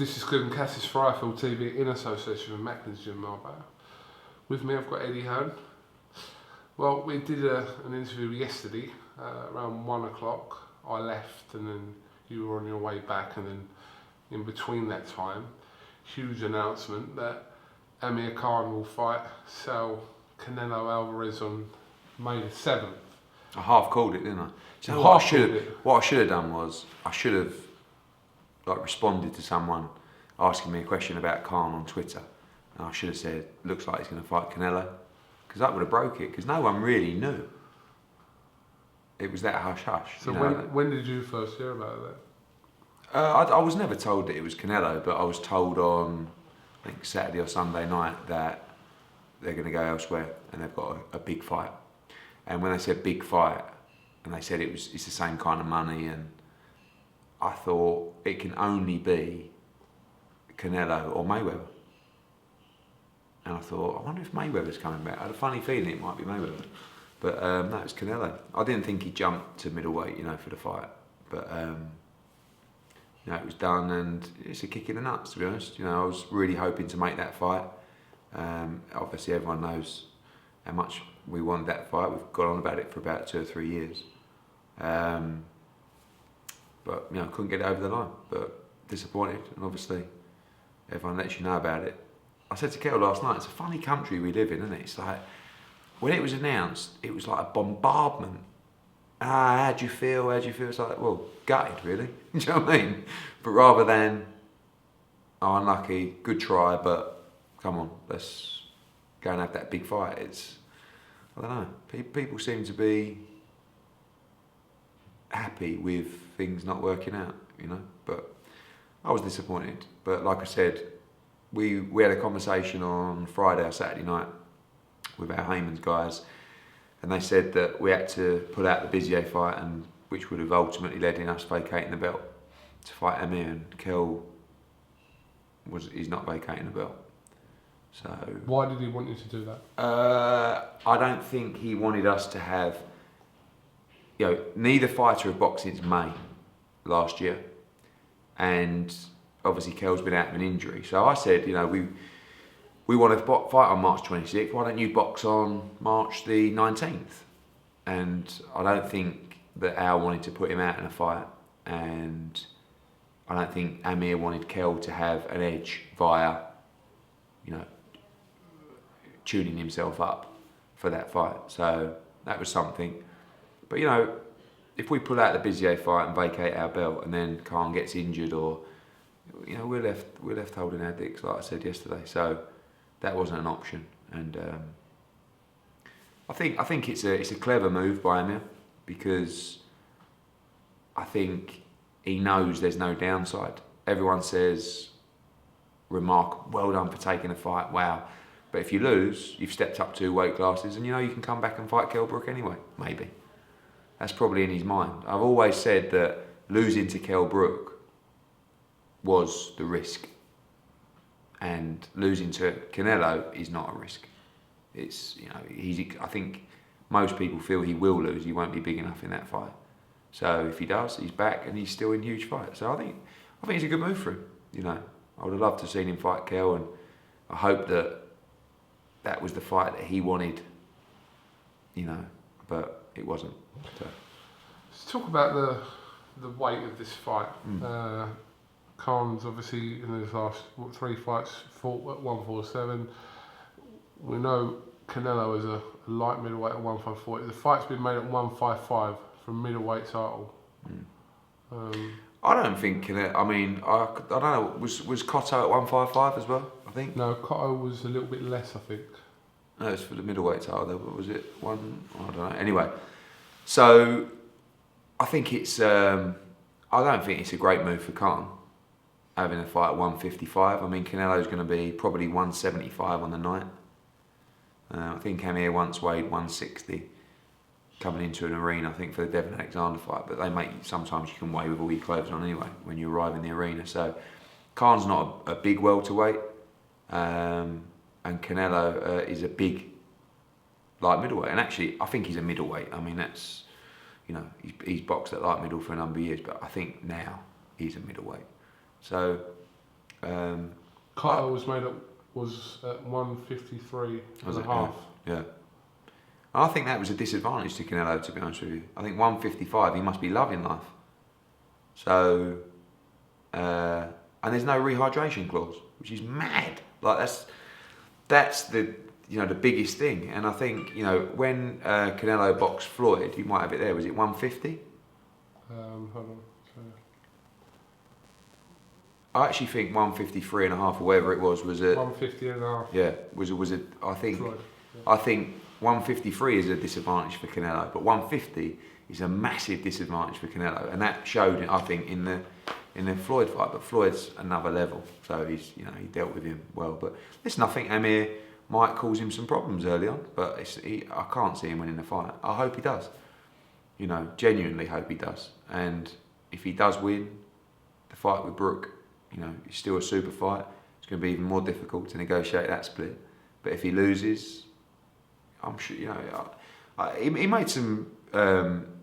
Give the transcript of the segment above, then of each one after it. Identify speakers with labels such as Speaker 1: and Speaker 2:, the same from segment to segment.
Speaker 1: This is KUGAN CASSIUS for Eiffel TV in association with Macklin's Gym Marbella. With me I've got Hearn. Well, we did an interview yesterday around 1 o'clock. I left and then you were on your way back, and then in between that time, huge announcement that Amir will fight Canelo Alvarez on May the 7th.
Speaker 2: I half called it, didn't I? So what I should have done was I should have responded to someone asking me a question about Khan on Twitter, and I should have said, looks like he's going to fight Canelo, because that would have broke it, because no one really knew. It was that hush hush.
Speaker 1: So when did you first hear about that?
Speaker 2: I was never told that it was Canelo, but I was told on, I think, Saturday or Sunday night that they're going to go elsewhere and they've got a big fight. And when they said big fight, and they said it's the same kind of money, and I thought it can only be Canelo or Mayweather. And I thought, I wonder if Mayweather's coming back. I had a funny feeling it might be Mayweather. But no, it was Canelo. I didn't think he jumped to middleweight, for the fight. But it was done, and it's a kick in the nuts, to be honest. I was really hoping to make that fight. Obviously, everyone knows how much we wanted that fight. We've gone on about it for about 2 or 3 years. But couldn't get it over the line. But disappointed, and obviously everyone lets you know about it. I said to Kell last night, it's a funny country we live in, isn't it? It's like, when it was announced, it was like a bombardment. How do you feel? How do you feel? It's like, well, gutted, really. Do you know what I mean? But rather than, oh, unlucky, good try, but come on, let's go and have that big fight. It's, I don't know, people seem to be happy with things not working out, but I was disappointed. But like I said, we had a conversation on Friday or Saturday night with our Heyman's guys, and they said that we had to pull out the Bizier fight, and which would have ultimately led in us vacating the belt to fight Amir, and Kell he's not vacating the belt. So
Speaker 1: why did he want you to do that?
Speaker 2: I don't think he wanted us to have, neither fighter of boxing's May last year, and obviously Kell's been out of an injury. So I said, we want to fight on March 26th. Why don't you box on March the 19th? And I don't think that Al wanted to put him out in a fight, and I don't think Amir wanted Kell to have an edge via, tuning himself up for that fight. So that was something. But if we pull out the Bizier fight and vacate our belt, and then Khan gets injured, or we're left holding our dicks, like I said yesterday. So that wasn't an option, and I think it's a clever move by Amir, because I think he knows there's no downside. Everyone says, well done for taking a fight, wow. But if you lose, you've stepped up 2 weight classes, and you can come back and fight Kell Brook anyway, maybe. That's probably in his mind. I've always said that losing to Kell Brook was the risk, and losing to Canelo is not a risk. It's, I think most people feel he will lose. He won't be big enough in that fight. So if he does, he's back and he's still in huge fights. So I think it's a good move for him. I would have loved to have seen him fight Kell, and I hope that was the fight that he wanted, but it wasn't. So.
Speaker 1: Let's talk about the weight of this fight. Khan's obviously in his last 3 fights fought at 147. We know Canelo is a light middleweight at 154. The fight's been made at 155 for a middleweight title.
Speaker 2: I don't think Canelo. I mean, I don't know. Was Cotto at 155 as well? I think.
Speaker 1: No, Cotto was a little bit less, I think.
Speaker 2: No, it's for the middleweight title. Though. Was it one? I don't know. Anyway, so I think it's. I don't think it's a great move for Khan, having a fight at 155. I mean, Canelo's going to be probably 175 on the night. I think Amir once weighed 160 coming into an arena, I think, for the Devon Alexander fight. But sometimes you can weigh with all your clothes on anyway when you arrive in the arena. So Khan's not a big welterweight, and Canelo is a big light middleweight. And actually, I think he's a middleweight. I mean, that's, he's boxed at light middle for a number of years, but I think now he's a middleweight. So
Speaker 1: Carter was at 153 and a half.
Speaker 2: Yeah. I think that was a disadvantage to Canelo, to be honest with you. I think 155, he must be loving life. So, and there's no rehydration clause, which is mad. Like that's the the biggest thing. And I think when Canelo boxed Floyd, you might have it there. Was it 150?
Speaker 1: Hold on.
Speaker 2: I actually think 153 and a half or whatever it was at
Speaker 1: 150 and a half.
Speaker 2: Yeah, was it? I think
Speaker 1: Floyd,
Speaker 2: I think 153 is a disadvantage for Canelo, but 150 is a massive disadvantage for Canelo, and that showed, I think, in the Floyd fight. But Floyd's another level, so he dealt with him well. But listen, I think Amir might cause him some problems early on, but I can't see him winning the fight. I hope he does. Genuinely hope he does. And if he does win the fight with Brook, it's still a super fight. It's going to be even more difficult to negotiate that split. But if he loses, I'm sure, he made some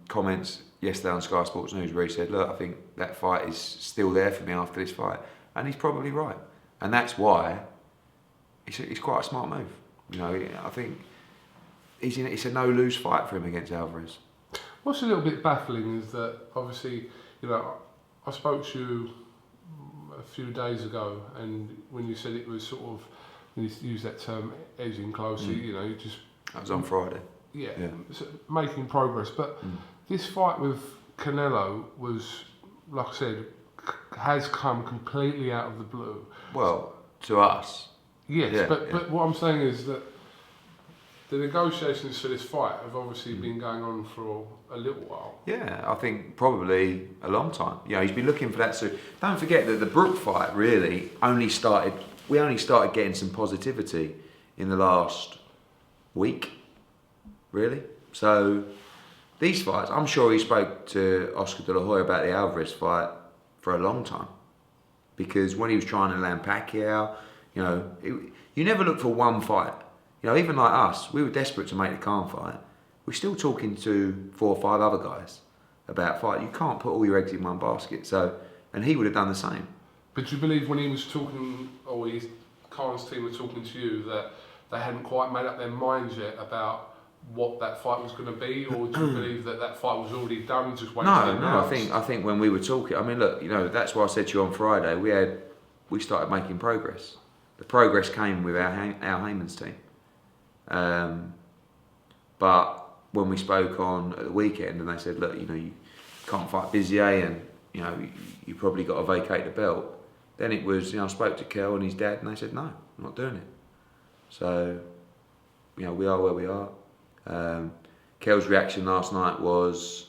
Speaker 2: comments yesterday on Sky Sports News where he said, look, I think that fight is still there for me after this fight. And he's probably right. And that's why it's quite a smart move. I think it's a no-lose fight for him against Alvarez.
Speaker 1: What's a little bit baffling is that, obviously, I spoke to you a few days ago, and when you said it was sort of, when you used that term, edging closer, you just...
Speaker 2: That was on Friday.
Speaker 1: Yeah. So making progress. But this fight with Canelo was, like I said, has come completely out of the blue.
Speaker 2: Well, to us.
Speaker 1: Yes, but what I'm saying is that the negotiations for this fight have obviously been going on for a little while.
Speaker 2: Yeah, I think probably a long time. He's been looking for that. So don't forget that the Brook fight really only started getting some positivity in the last week, really. So these fights, I'm sure he spoke to Oscar De La Hoya about the Alvarez fight for a long time, because when he was trying to land Pacquiao, you never look for one fight. Even like us, we were desperate to make the Khan fight. We're still talking to 4 or 5 other guys about fight. You can't put all your eggs in one basket. So, and he would have done the same.
Speaker 1: But do you believe when he was talking, or Khan's team were talking to you, that they hadn't quite made up their minds yet about what that fight was going to be, or do you believe that fight was already done, just waiting to be announced?
Speaker 2: No. I think when we were talking, I mean, look, that's why I said to you on Friday, we started making progress. The progress came with our Heyman's team. But when we spoke on at the weekend, and they said, look, you can't fight Bizier, and you probably got to vacate the belt. Then it was, I spoke to Kell and his dad, and they said, no, I'm not doing it. So, we are where we are. Kell's reaction last night was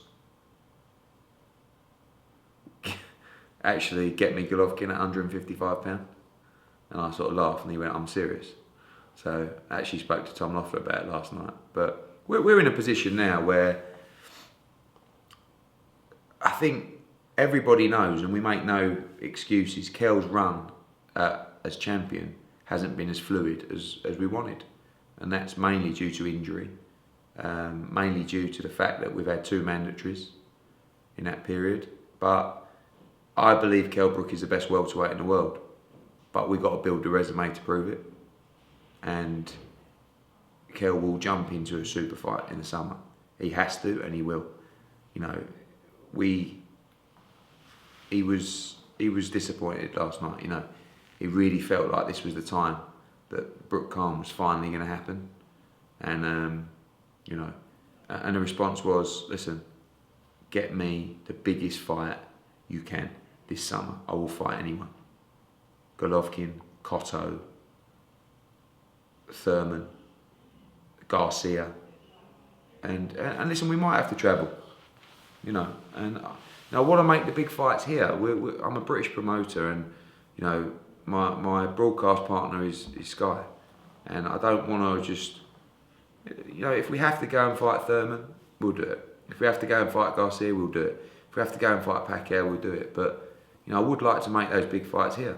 Speaker 2: actually get me Golovkin at £155, and I sort of laughed, and he went, I'm serious. So I actually spoke to Tom Loeffler about it last night. But we're in a position now where I think everybody knows, and we make no excuses, Kell's run as champion hasn't been as fluid as we wanted. And that's mainly due to injury, mainly due to the fact that we've had 2 mandatories in that period. But I believe Kell Brook is the best welterweight in the world. But we've got to build the resume to prove it. And Kell will jump into a super fight in the summer. He has to, and he will. He was disappointed last night. He really felt like this was the time that Brook Khan was finally going to happen, and and the response was, listen, get me the biggest fight you can this summer. I will fight anyone. Golovkin, Cotto, Thurman, Garcia, and listen, we might have to travel, and I want to make the big fights here. I'm a British promoter, and my broadcast partner is Sky, and I don't want to just, if we have to go and fight Thurman, we'll do it. If we have to go and fight Garcia, we'll do it. If we have to go and fight Pacquiao, we'll do it. But I would like to make those big fights here.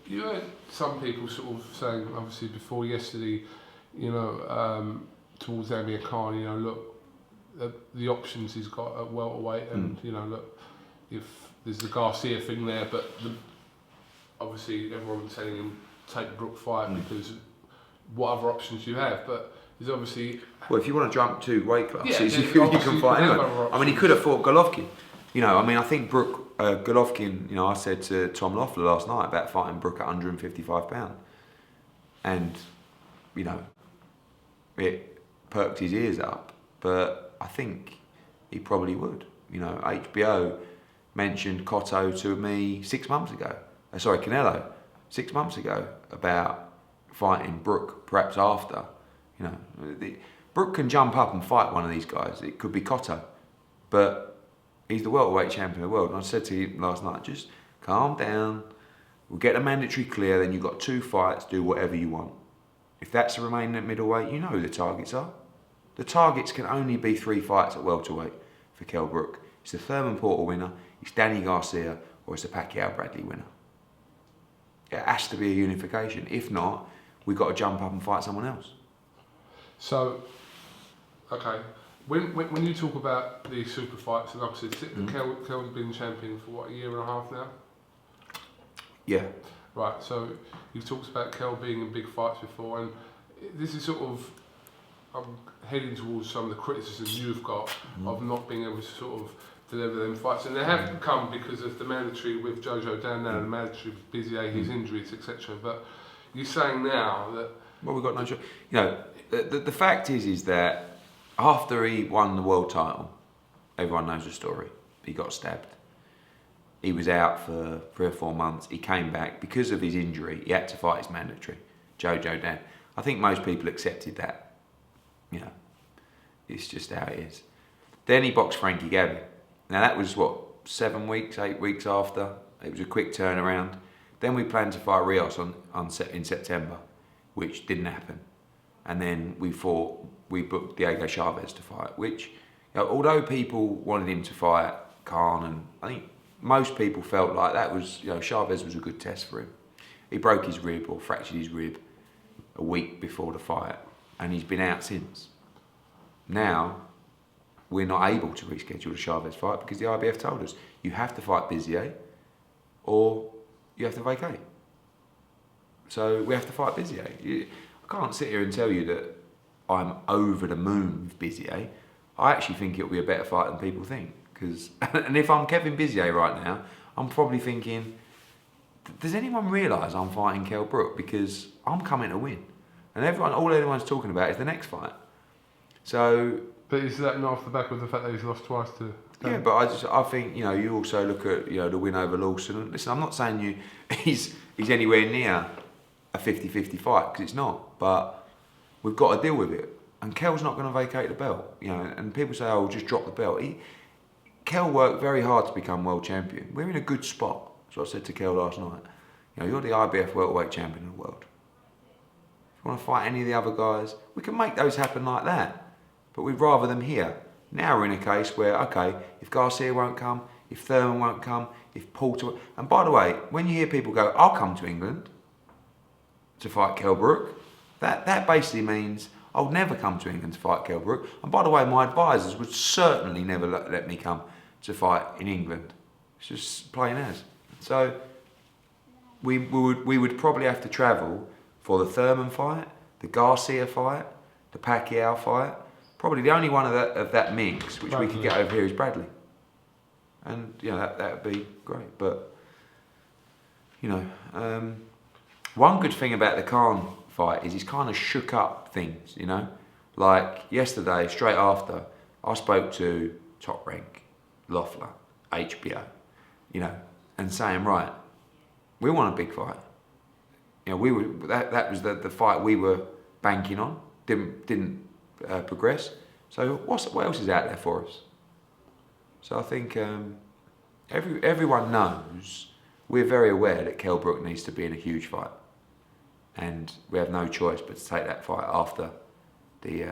Speaker 1: You heard some people sort of saying, obviously before yesterday, towards Amir Khan, look, the options he's got at welterweight, and look, if there's the Garcia thing there, but obviously everyone's telling him take Brook fight because what other options do you have? But he's obviously
Speaker 2: Well, if you want to jump 2 weight classes,
Speaker 1: then
Speaker 2: you can
Speaker 1: obviously
Speaker 2: fight
Speaker 1: you have
Speaker 2: anyone.
Speaker 1: other
Speaker 2: I mean, he
Speaker 1: options.
Speaker 2: could have fought Golovkin. You know, I mean, I think Brook, Golovkin, you know, I said to Tom Loeffler last night about fighting Brook at £155. And, you know, it perked his ears up. But I think he probably would. You know, HBO mentioned Cotto to me 6 months ago. Canelo, 6 months ago, about fighting Brook, perhaps after. You know, Brook can jump up and fight one of these guys. It could be Cotto. But he's the welterweight champion of the world. And I said to him last night, just calm down. We'll get a mandatory clear, then you've got 2 fights, do whatever you want. If that's to remain at middleweight, you know who the targets are. The targets can only be 3 fights at welterweight for Kell Brook. It's the Thurman Porter winner, it's Danny Garcia, or it's the Pacquiao-Bradley winner. It has to be a unification. If not, we've got to jump up and fight someone else.
Speaker 1: So, okay, when you talk about these super fights, and obviously Kell's been champion for what, a year and a half now?
Speaker 2: Yeah.
Speaker 1: Right, so you've talked about Kell being in big fights before, and this is sort of, I'm heading towards some of the criticisms you've got of not being able to sort of deliver them fights, and they have come because of the mandatory with Jojo down now, and the mandatory with Bizier, his injuries, etc. But you're saying now that...
Speaker 2: Well, we've got no choice. You know, the fact is that after he won the world title, everyone knows the story. He got stabbed. He was out for 3 or 4 months. He came back because of his injury. He had to fight his mandatory, Jojo Dan. I think most people accepted that. You know, it's just how it is. Then he boxed Frankie Gabby. Now that was what, 7 weeks, 8 weeks after. It was a quick turnaround. Then we planned to fight Rios in September, which didn't happen. And then we booked Diego Chavez to fight, which, you know, although people wanted him to fight Khan, and I think most people felt like that was, you know, Chavez was a good test for him. He broke his rib or fractured his rib a week before the fight, and he's been out since. Now, we're not able to reschedule the Chavez fight because the IBF told us you have to fight Bizier or you have to vacate. So we have to fight Bizier. I can't sit here and tell you that I'm over the moon with Bizier. I actually think it'll be a better fight than people think. And if I'm Kevin Bizier right now, I'm probably thinking, does anyone realise I'm fighting Kell Brook? Because I'm coming to win. And all anyone's talking about is the next fight. So...
Speaker 1: But is that not off the back of the fact that he's lost twice to...
Speaker 2: Yeah, but I think, you know, you also look at, you know, the win over Lawson. Listen, I'm not saying he's anywhere near a 50-50 fight, because it's not. But we've got to deal with it. And Kell's not going to vacate the belt, you know. And people say, oh, just drop the belt. Kell worked very hard to become world champion. We're in a good spot. That's what I said to Kell last night. You know, you're the IBF welterweight champion of the world. If you want to fight any of the other guys, we can make those happen like that. But we'd rather them here. Now we're in a case where, okay, if Garcia won't come, if Thurman won't come, if Porter... And by the way, when you hear people go, I'll come to England to fight Kell Brook, that basically means I'll never come to England to fight Kell Brook. And by the way, my advisors would certainly never let me come to fight in England. It's just plain as. So we would probably have to travel for the Thurman fight, the Garcia fight, the Pacquiao fight. Probably the only one of that mix which we could get over here is Bradley. And, you know, that would be great. But, you know, one good thing about the Khan fight is he's kind of shook up things, you know. Like yesterday, straight after, I spoke to Top Rank, Loeffler, HBO, you know, and saying, right, we want a big fight. You know, that was the fight we were banking on. Didn't progress. So what else is out there for us? So I think everyone knows, we're very aware that Kell Brook needs to be in a huge fight, and we have no choice but to take that fight after the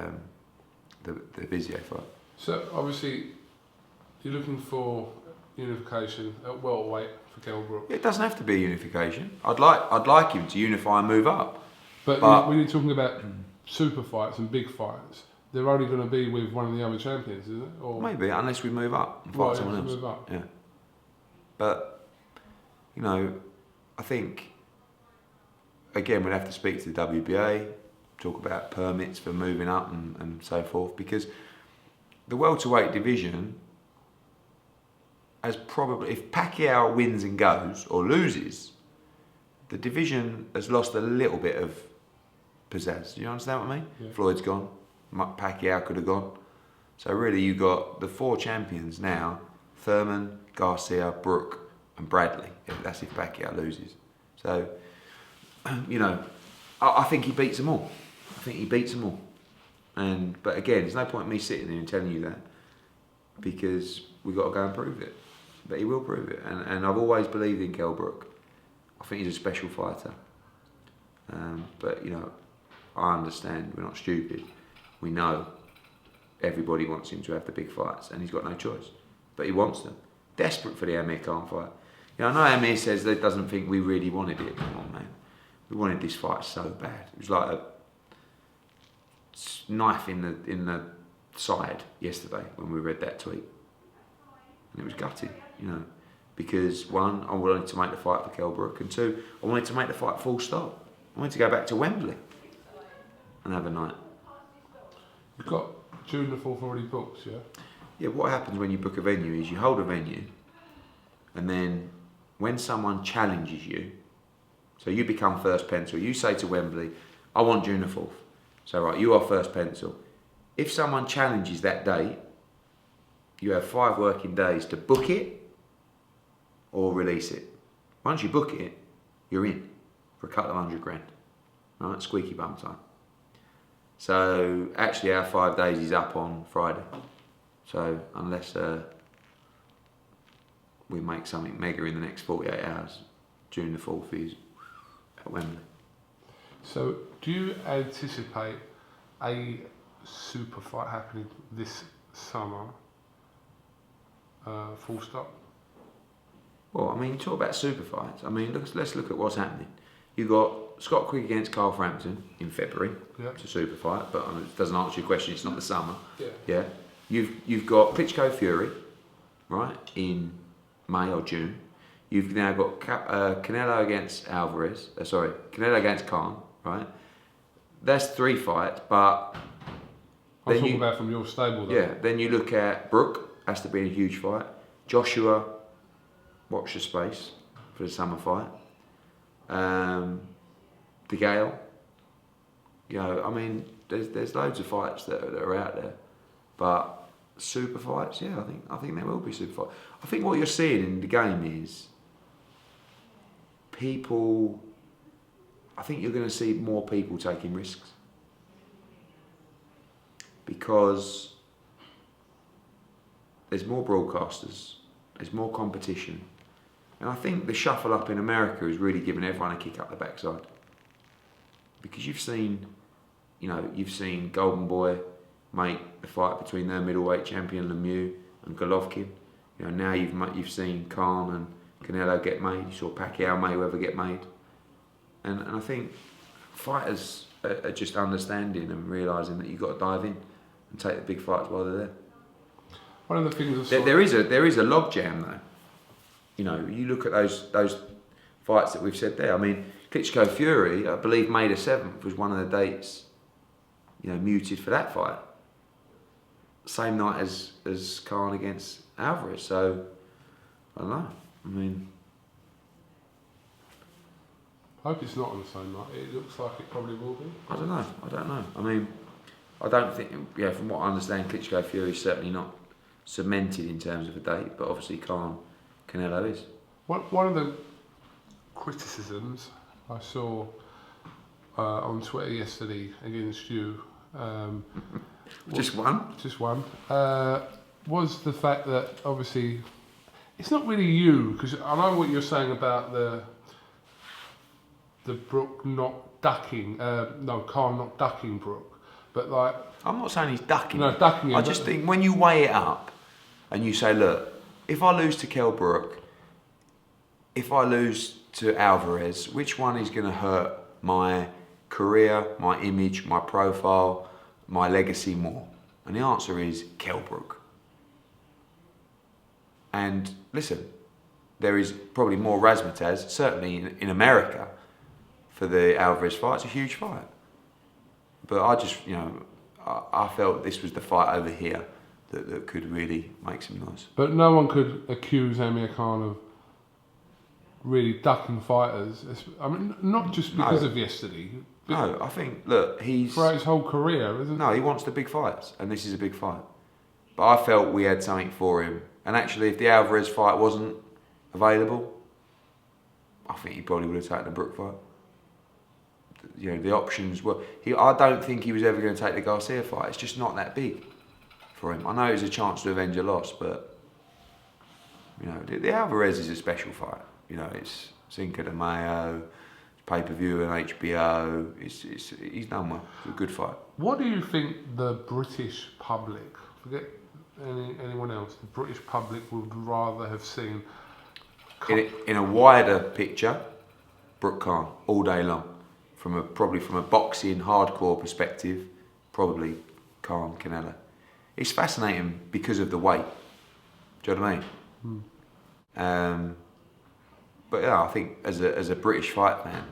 Speaker 2: Bizier fight.
Speaker 1: So obviously you're looking for unification at welterweight for Kell Brook.
Speaker 2: It doesn't have to be a unification. I'd like him to unify and move up.
Speaker 1: But when you're talking about super fights and big fights, they're only going to be with one of the other champions, isn't it? Or
Speaker 2: maybe, unless we move up and fight someone else.
Speaker 1: Move up.
Speaker 2: Yeah. But, you know, I think, again, we'll have to speak to the WBA, talk about permits for moving up and so forth, because the welterweight division has probably, if Pacquiao wins and goes or loses, the division has lost a little bit of pizzazz. Do you understand what I mean?
Speaker 1: Yeah.
Speaker 2: Floyd's gone, Pacquiao could have gone. So really you got the 4 champions now, Thurman, Garcia, Brook and Bradley. That's if Pacquiao loses. So, you know, I think he beats them all. But again, there's no point in me sitting there and telling you that, because we've got to go and prove it. But he will prove it. And I've always believed in Kell Brook. I think he's a special fighter. But, you know, I understand, we're not stupid. We know everybody wants him to have the big fights, and he's got no choice. But he wants them. Desperate for the Amir Khan fight. You know, I know Amir says that doesn't think we really wanted it. Come on, man. We wanted this fight so bad. It was like a knife in the side yesterday when we read that tweet. And it was gutted, you know. Because 1, I wanted to make the fight for Kell Brook, and 2, I wanted to make the fight full stop. I wanted to go back to Wembley and have a night.
Speaker 1: You've got June the 4th already booked, yeah?
Speaker 2: Yeah, what happens when you book a venue is you hold a venue, and then when someone challenges you, so you become first pencil, you say to Wembley, I want June the 4th. So right, you are first pencil. If someone challenges that date, you have 5 working days to book it or release it. Once you book it, you're in for a couple of $100,000. Right, squeaky bum time. So actually our 5 days is up on Friday. So unless we make something mega in the next 48 hours, June the 4th is at Wembley.
Speaker 1: So do you anticipate a super fight happening this summer? Full stop.
Speaker 2: Well, I mean, you talk about super fights. I mean, let's look at what's happening. You got Scott Quigg against Carl Frampton in February.
Speaker 1: Yeah.
Speaker 2: It's a super fight, but it doesn't answer your question. It's not the summer.
Speaker 1: Yeah.
Speaker 2: Yeah. You've got Klitschko Fury, right, in May or June. You've now got Canelo against Alvarez. Canelo against Khan, right? That's 3 fights, but
Speaker 1: I'm talking about from your stable, though.
Speaker 2: Yeah. Then you look at Brook. Has to be a huge fight. Joshua, watch the space for the summer fight. The Gale. You know, I mean, there's loads of fights that are out there, but super fights, yeah, I think there will be super fights. I think what you're seeing in the game is people. I think you're going to see more people taking risks because there's more broadcasters, there's more competition, and I think the shuffle up in America is really giving everyone a kick up the backside. Because you've seen Golden Boy make the fight between their middleweight champion Lemieux and Golovkin. You know, now you've seen Khan and Canelo get made. You saw Pacquiao Mayweather get made, and I think fighters are just understanding and realising that you've got to dive in and take the big fights while they're there.
Speaker 1: One of the things
Speaker 2: there is a logjam though. You know, you look at those fights that we've said there. I mean, Klitschko Fury, I believe May the 7th was one of the dates, you know, muted for that fight. Same night as Khan against Alvarez. So I don't know. I mean,
Speaker 1: I hope it's not on the same night. It looks like it probably will be.
Speaker 2: I don't know. I mean, I don't think. Yeah, from what I understand, Klitschko Fury is certainly not cemented in terms of a date, but obviously Canelo is.
Speaker 1: One of the criticisms I saw on Twitter yesterday against you,
Speaker 2: Just one,
Speaker 1: was the fact that obviously it's not really you, because I know what you're saying about the Brook not ducking, Khan not ducking Brook, but like
Speaker 2: I'm not saying he's ducking.
Speaker 1: No, ducking him.
Speaker 2: I just think when you weigh it up and you say, look, if I lose to Kell Brook, if I lose to Alvarez, which one is going to hurt my career, my image, my profile, my legacy more? And the answer is Kell Brook. And listen, there is probably more razzmatazz, certainly in America, for the Alvarez fight. It's a huge fight. But I just, I felt this was the fight over here that could really make some noise.
Speaker 1: But no one could accuse Amir Khan of really ducking fighters. I mean, not just because of yesterday.
Speaker 2: No, I think, look, he's...
Speaker 1: throughout his whole career, isn't it?
Speaker 2: No, he wants the big fights, and this is a big fight. But I felt we had something for him. And actually, if the Alvarez fight wasn't available, I think he probably would have taken the Brook fight. The options were... I don't think he was ever going to take the Garcia fight. It's just not that big for him. I know it's a chance to avenge a loss, but... the Alvarez is a special fight. It's Cinco de Mayo, pay-per-view and HBO. He's done well. It's a good fight.
Speaker 1: What do you think the British public, forget anyone else, the British public would rather have seen?
Speaker 2: In a wider picture, Brook Khan all day long. Probably from a boxing hardcore perspective, probably Khan Canelo. It's fascinating because of the weight. Do you know what I mean? But yeah, I think as a British fight fan,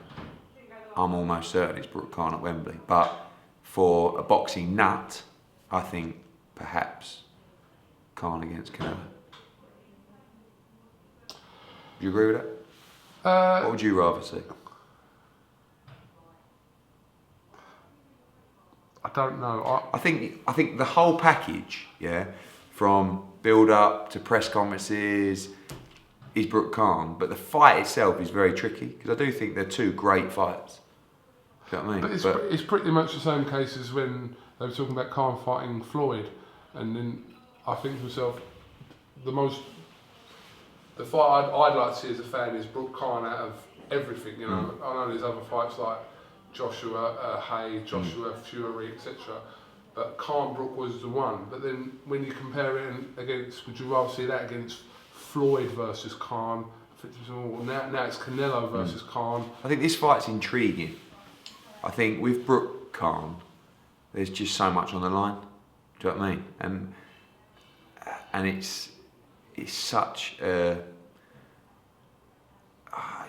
Speaker 2: I'm almost certain it's Brook Khan at Wembley. But for a boxing nut, I think perhaps Khan against Canelo. Do you agree with that? What would you rather see?
Speaker 1: I don't know.
Speaker 2: I think the whole package, from build up to press conferences, is Brook Khan, but the fight itself is very tricky because I do think they're two great fights. Do you know what I mean?
Speaker 1: But it's pretty much the same case as when they were talking about Khan fighting Floyd, and then I think to myself, the fight I'd like to see as a fan is Brook Khan out of everything. I know there's other fights like Joshua Hay, Joshua Fury, etc. But Khan Brook was the one. But then when you compare it against, would you rather see that against Floyd versus Khan? Now it's Canelo versus Khan. I
Speaker 2: think this fight's intriguing. I think with Brook Khan, there's just so much on the line. Do you know what I mean? And it's such a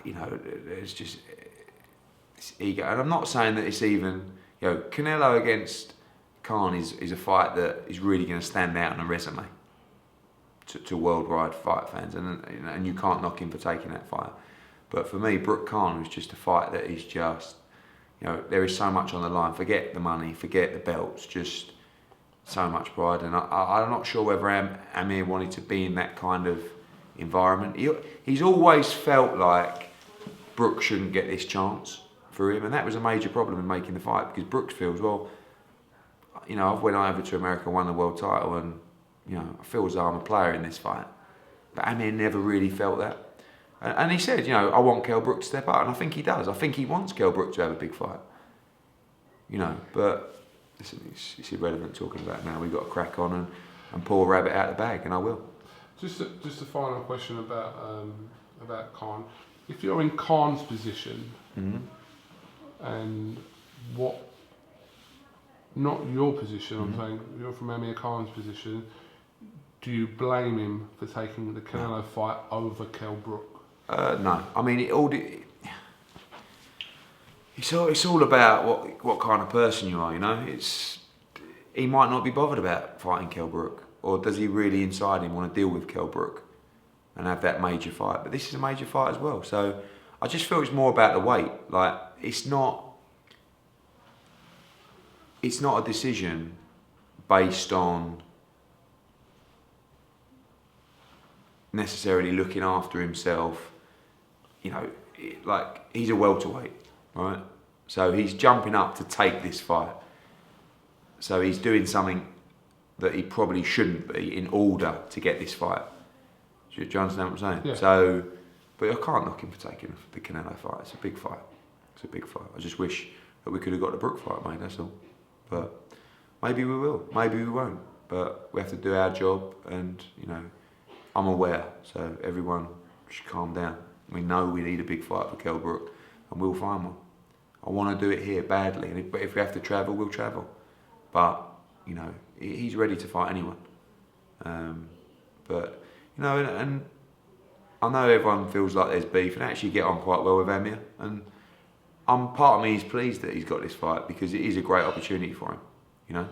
Speaker 2: there's just this ego. And I'm not saying that it's even Canelo against Khan is a fight that is really going to stand out on a resume to worldwide fight fans, and you can't knock him for taking that fight. But for me, Brook Khan was just a fight that is just, there is so much on the line. Forget the money, forget the belts, just so much pride. And I'm not sure whether Amir wanted to be in that kind of environment. He's always felt like Brook shouldn't get this chance for him, and that was a major problem in making the fight, because Brook feels, I've went over to America, won the world title, and I feel as though I'm a player in this fight. But Amir never really felt that. And he said, I want Kell Brook to step up, and I think he does. I think he wants Kell Brook to have a big fight. But listen, it's irrelevant talking about it now. We've got to crack on and pull a rabbit out of the bag, and I will.
Speaker 1: Just a final question about Khan. If you're in Khan's position, and not your position, I'm saying you're from Amir Khan's position, do you blame him for taking the Canelo fight over Kell Brook?
Speaker 2: No. I mean, it's all about what kind of person you are, he might not be bothered about fighting Kell Brook, or does he really inside him want to deal with Kell Brook and have that major fight? But this is a major fight as well, so I just feel it's more about the weight. Like, it's not a decision based on necessarily looking after himself. Like, he's a welterweight, right? So he's jumping up to take this fight. So he's doing something that he probably shouldn't be in order to get this fight. Do you understand what I'm saying?
Speaker 1: Yeah.
Speaker 2: So, but I can't knock him for taking the Canelo fight. It's a big fight. I just wish that we could have got the Brook fight, mate, that's all. But maybe we will, maybe we won't. But we have to do our job, and I'm aware, so everyone should calm down. We know we need a big fight for Kell Brook, and we'll find one. I want to do it here badly, but if we have to travel, we'll travel. But he's ready to fight anyone. And I know everyone feels like there's beef, and I actually get on quite well with Amir, and part of me is pleased that he's got this fight because it is a great opportunity for him, you know.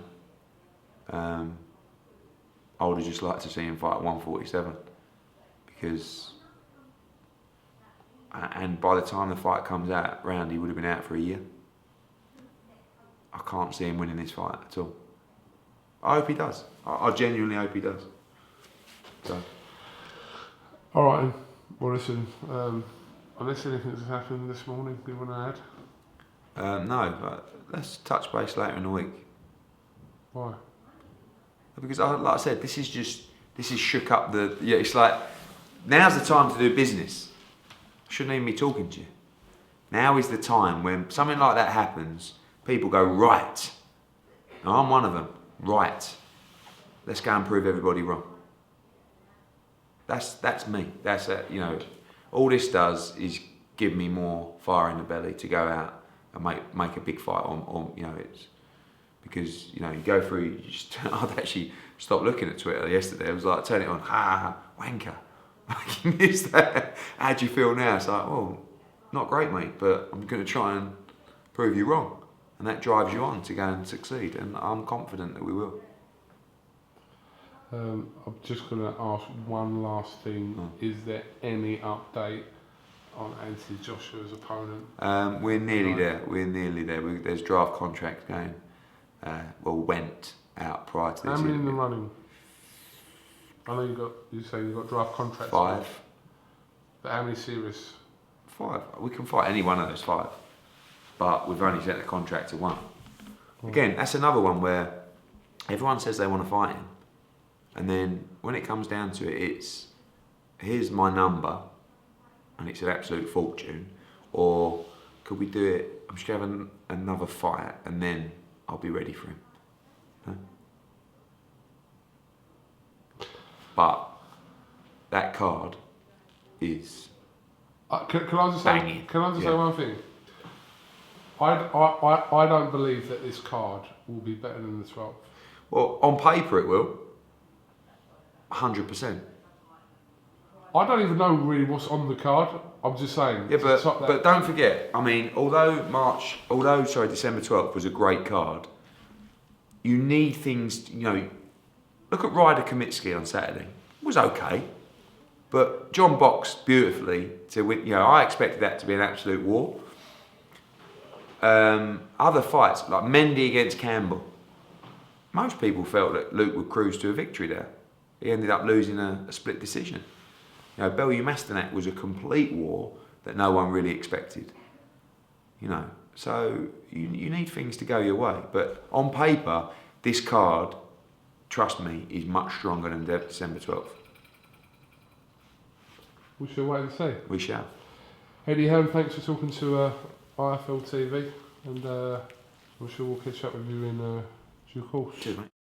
Speaker 2: I would have just liked to see him fight at 147 because, and by the time the fight comes out round, he would have been out for a year. I can't see him winning this fight at all. I hope he does. I genuinely hope he does. So.
Speaker 1: All right, then. Well, listen, unless anything's happened this morning you want to add?
Speaker 2: No, but let's touch base later in the week.
Speaker 1: Why?
Speaker 2: Because, like I said, this is shook up the. Yeah, it's like now's the time to do business. I shouldn't even be talking to you. Now is the time when something like that happens. People go right. Now, I'm one of them. Right. Let's go and prove everybody wrong. That's me. That's you know, all this does is give me more fire in the belly to go out and make a big fight on you know, it's because you know you go through. You just, I'd actually stopped looking at Twitter yesterday. I was like, turn it on. Ha, wanker. You missed that. How do you feel now? It's like, well, not great, mate, but I'm going to try and prove you wrong, and that drives you on to go and succeed. And I'm confident that we will.
Speaker 1: I'm just going to ask one last thing. Is there any update on Anthony Joshua's opponent?
Speaker 2: We're nearly there. We're nearly there. There's draft contracts going. Went out prior to this.
Speaker 1: How many in the running? I know you say you got draft contracts.
Speaker 2: 5.
Speaker 1: But how many serious?
Speaker 2: 5. We can fight any one of those 5. But we've only sent a contract to 1. Again, that's another one where everyone says they want to fight him. And then when it comes down to it, it's here's my number and it's an absolute fortune. Or could we do it? I'm just going to have another fight and then I'll be ready for him. No? But that card is
Speaker 1: Can I just
Speaker 2: banging.
Speaker 1: say one thing? I don't believe that this card will be better than the 12th.
Speaker 2: Well, on paper it will. 100%.
Speaker 1: I don't even know really what's on the card. I'm just saying.
Speaker 2: Yeah, but don't forget. I mean, although December 12th was a great card. You need things. You know, look at Ryder Kamitsky on Saturday. It was okay, but John boxed beautifully to win. You know, I expected that to be an absolute war. Other fights like Mendy against Campbell. Most people felt that Luke would cruise to a victory there. He ended up losing a split decision. You know, Bellew Mastanak was a complete war that no one really expected. You know, so you need things to go your way. But on paper, this card, trust me, is much stronger than December 12th.
Speaker 1: We shall wait and see.
Speaker 2: We shall.
Speaker 1: Eddie Hearn, thanks for talking to IFL TV, and I'm sure we'll catch up with you in due course.
Speaker 2: Cheers, mate.